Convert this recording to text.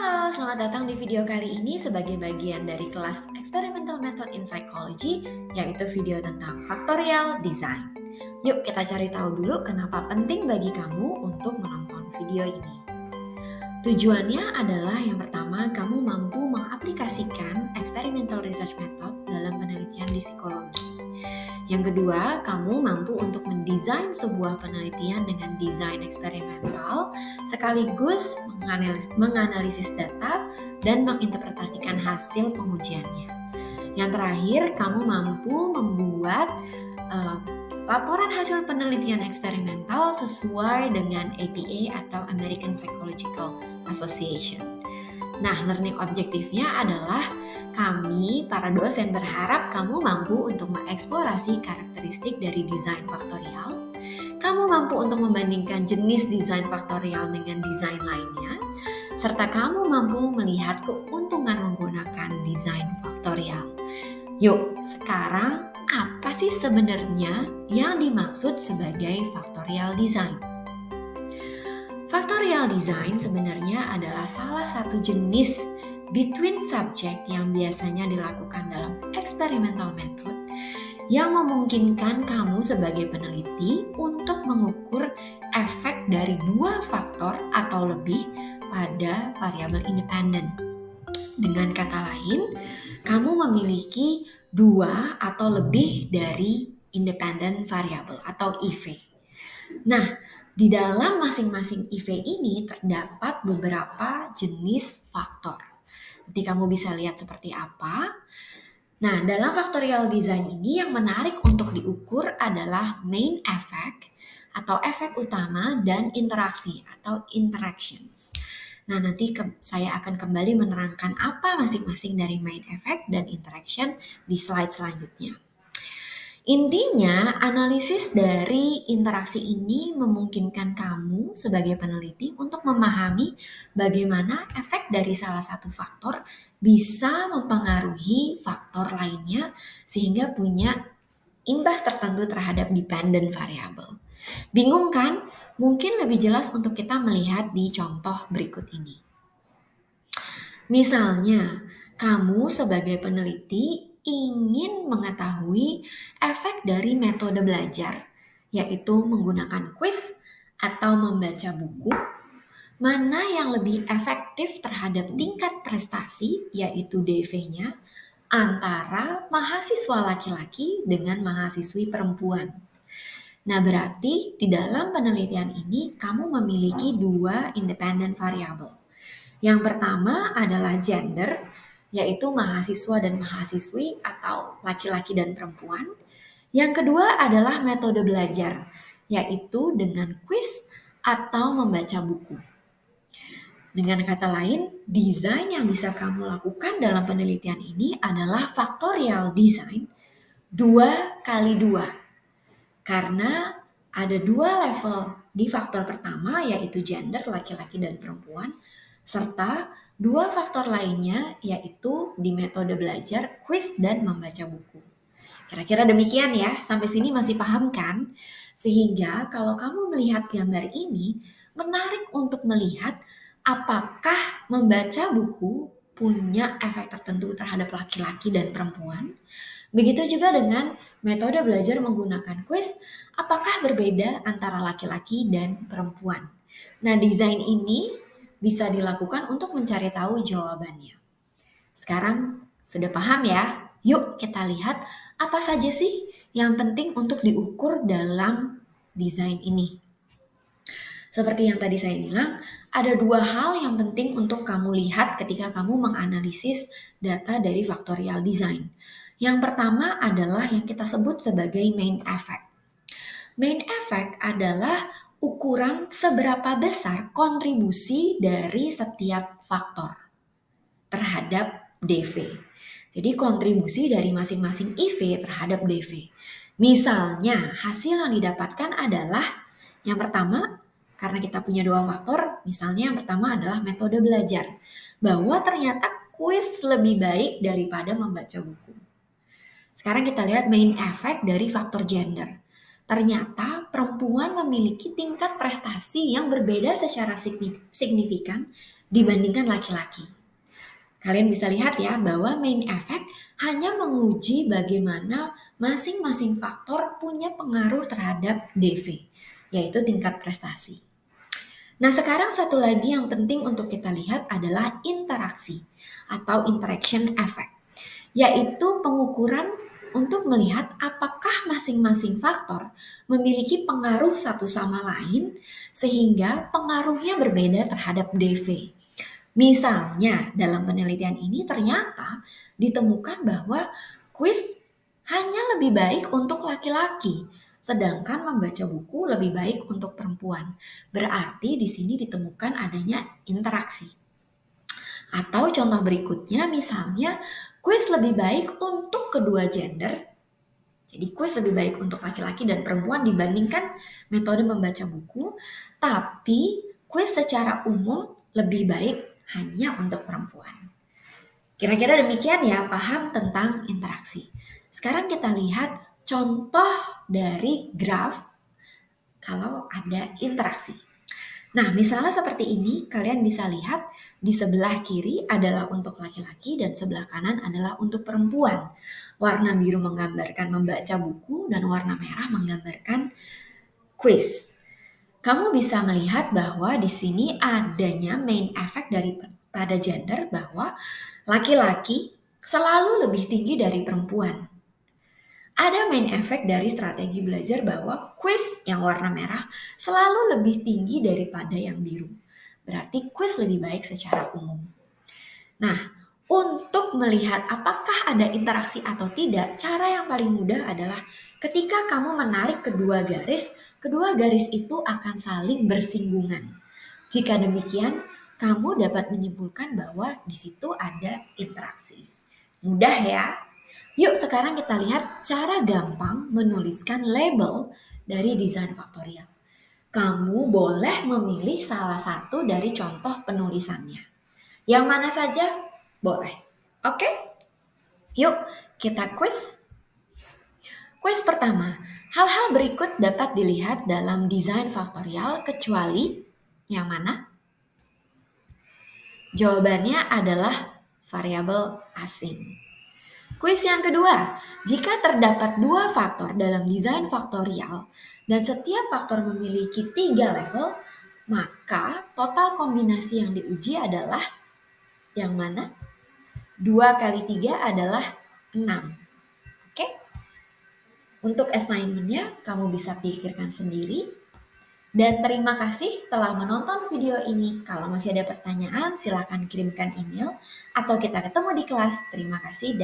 Halo, selamat datang di video kali ini sebagai bagian dari kelas Experimental Method in Psychology, yaitu video tentang factorial design. Yuk kita cari tahu dulu kenapa penting bagi kamu untuk menonton video ini. Tujuannya adalah yang pertama, kamu mampu mengaplikasikan experimental research method dalam penelitian di psikologi. Yang kedua, kamu mampu untuk mendesain sebuah penelitian dengan desain eksperimental, sekaligus menganalisis data dan menginterpretasikan hasil pengujiannya. Yang terakhir, kamu mampu membuat laporan hasil penelitian eksperimental sesuai dengan APA atau American Psychological Association. Nah, learning objektifnya adalah kami, para dosen, berharap kamu mampu untuk mengeksplorasi karakteristik dari desain faktorial. Kamu mampu untuk membandingkan jenis desain faktorial dengan desain lainnya, serta kamu mampu melihat keuntungan menggunakan desain faktorial. Yuk, sekarang apa sih sebenarnya yang dimaksud sebagai factorial design? Factorial design sebenarnya adalah salah satu jenis between subject yang biasanya dilakukan dalam experimental method yang memungkinkan kamu sebagai peneliti untuk mengukur efek dari dua faktor atau lebih pada variabel independen. Dengan kata lain, kamu memiliki dua atau lebih dari independent variable atau IV. Nah, di dalam masing-masing IV ini terdapat beberapa jenis faktor. Nanti kamu bisa lihat seperti apa. Nah, dalam factorial design ini yang menarik untuk diukur adalah main effect atau efek utama dan interaksi atau interactions. Nah, nanti saya akan kembali menerangkan apa masing-masing dari main effect dan interaction di slide selanjutnya. Intinya, analisis dari interaksi ini memungkinkan kamu sebagai peneliti untuk memahami bagaimana efek dari salah satu faktor bisa mempengaruhi faktor lainnya sehingga punya imbas tertentu terhadap dependent variable. Bingung kan? Mungkin lebih jelas untuk kita melihat di contoh berikut ini. Misalnya, kamu sebagai peneliti ingin mengetahui efek dari metode belajar, yaitu menggunakan kuis atau membaca buku, mana yang lebih efektif terhadap tingkat prestasi, yaitu DV-nya, antara mahasiswa laki-laki dengan mahasiswi perempuan. Nah, berarti di dalam penelitian ini kamu memiliki dua independent variable. Yang pertama adalah gender, yaitu mahasiswa dan mahasiswi atau laki-laki dan perempuan. Yang kedua adalah metode belajar, yaitu dengan kuis atau membaca buku. Dengan kata lain, desain yang bisa kamu lakukan dalam penelitian ini adalah factorial design 2x2. Karena ada dua level di faktor pertama, yaitu gender, laki-laki dan perempuan, serta dua faktor lainnya, yaitu di metode belajar, kuis, dan membaca buku. Kira-kira demikian ya, sampai sini masih paham kan? Sehingga kalau kamu melihat gambar ini, menarik untuk melihat apakah membaca buku punya efek tertentu terhadap laki-laki dan perempuan. Begitu juga dengan metode belajar menggunakan kuis, apakah berbeda antara laki-laki dan perempuan. Nah, desain ini bisa dilakukan untuk mencari tahu jawabannya. Sekarang sudah paham ya? Yuk kita lihat apa saja sih yang penting untuk diukur dalam desain ini. Seperti yang tadi saya bilang, ada dua hal yang penting untuk kamu lihat ketika kamu menganalisis data dari factorial design. Yang pertama adalah yang kita sebut sebagai main effect. Main effect adalah ukuran seberapa besar kontribusi dari setiap faktor terhadap DV. Jadi kontribusi dari masing-masing IV terhadap DV. Misalnya hasil yang didapatkan adalah yang pertama, karena kita punya dua faktor, misalnya yang pertama adalah metode belajar. Bahwa ternyata kuis lebih baik daripada membaca buku. Sekarang kita lihat main effect dari faktor gender. Ternyata perempuan memiliki tingkat prestasi yang berbeda secara signifikan dibandingkan laki-laki. Kalian bisa lihat ya bahwa main effect hanya menguji bagaimana masing-masing faktor punya pengaruh terhadap DV, yaitu tingkat prestasi. Nah, sekarang satu lagi yang penting untuk kita lihat adalah interaksi atau interaction effect, yaitu pengukuran untuk melihat apakah masing-masing faktor memiliki pengaruh satu sama lain sehingga pengaruhnya berbeda terhadap DV. Misalnya, dalam penelitian ini ternyata ditemukan bahwa kuis hanya lebih baik untuk laki-laki, sedangkan membaca buku lebih baik untuk perempuan. Berarti di sini ditemukan adanya interaksi. Atau contoh berikutnya, misalnya kuis lebih baik untuk kedua gender. Jadi kuis lebih baik untuk laki-laki dan perempuan dibandingkan metode membaca buku, tapi kuis secara umum lebih baik hanya untuk perempuan. Kira-kira demikian ya, paham tentang interaksi. Sekarang kita lihat contoh dari graf kalau ada interaksi. Nah, misalnya seperti ini, kalian bisa lihat di sebelah kiri adalah untuk laki-laki dan sebelah kanan adalah untuk perempuan. Warna biru menggambarkan membaca buku dan warna merah menggambarkan quiz. Kamu bisa melihat bahwa di sini adanya main effect pada gender bahwa laki-laki selalu lebih tinggi dari perempuan. Ada main effect dari strategi belajar bahwa quiz yang warna merah selalu lebih tinggi daripada yang biru. Berarti quiz lebih baik secara umum. Nah, untuk melihat apakah ada interaksi atau tidak, cara yang paling mudah adalah ketika kamu menarik kedua garis itu akan saling bersinggungan. Jika demikian, kamu dapat menyimpulkan bahwa di situ ada interaksi. Mudah ya? Yuk sekarang kita lihat cara gampang menuliskan label dari desain faktorial. Kamu boleh memilih salah satu dari contoh penulisannya. Yang mana saja boleh. Oke? Yuk kita quiz. Quiz pertama, hal-hal berikut dapat dilihat dalam desain faktorial kecuali yang mana? Jawabannya adalah variabel asing. Kuis yang kedua, jika terdapat dua faktor dalam desain faktorial dan setiap faktor memiliki 3 level, maka total kombinasi yang diuji adalah yang mana? 2 kali 3 adalah 6. Oke? Untuk assignment-nya kamu bisa pikirkan sendiri. Dan terima kasih telah menonton video ini. Kalau masih ada pertanyaan, silakan kirimkan email atau kita ketemu di kelas. Terima kasih.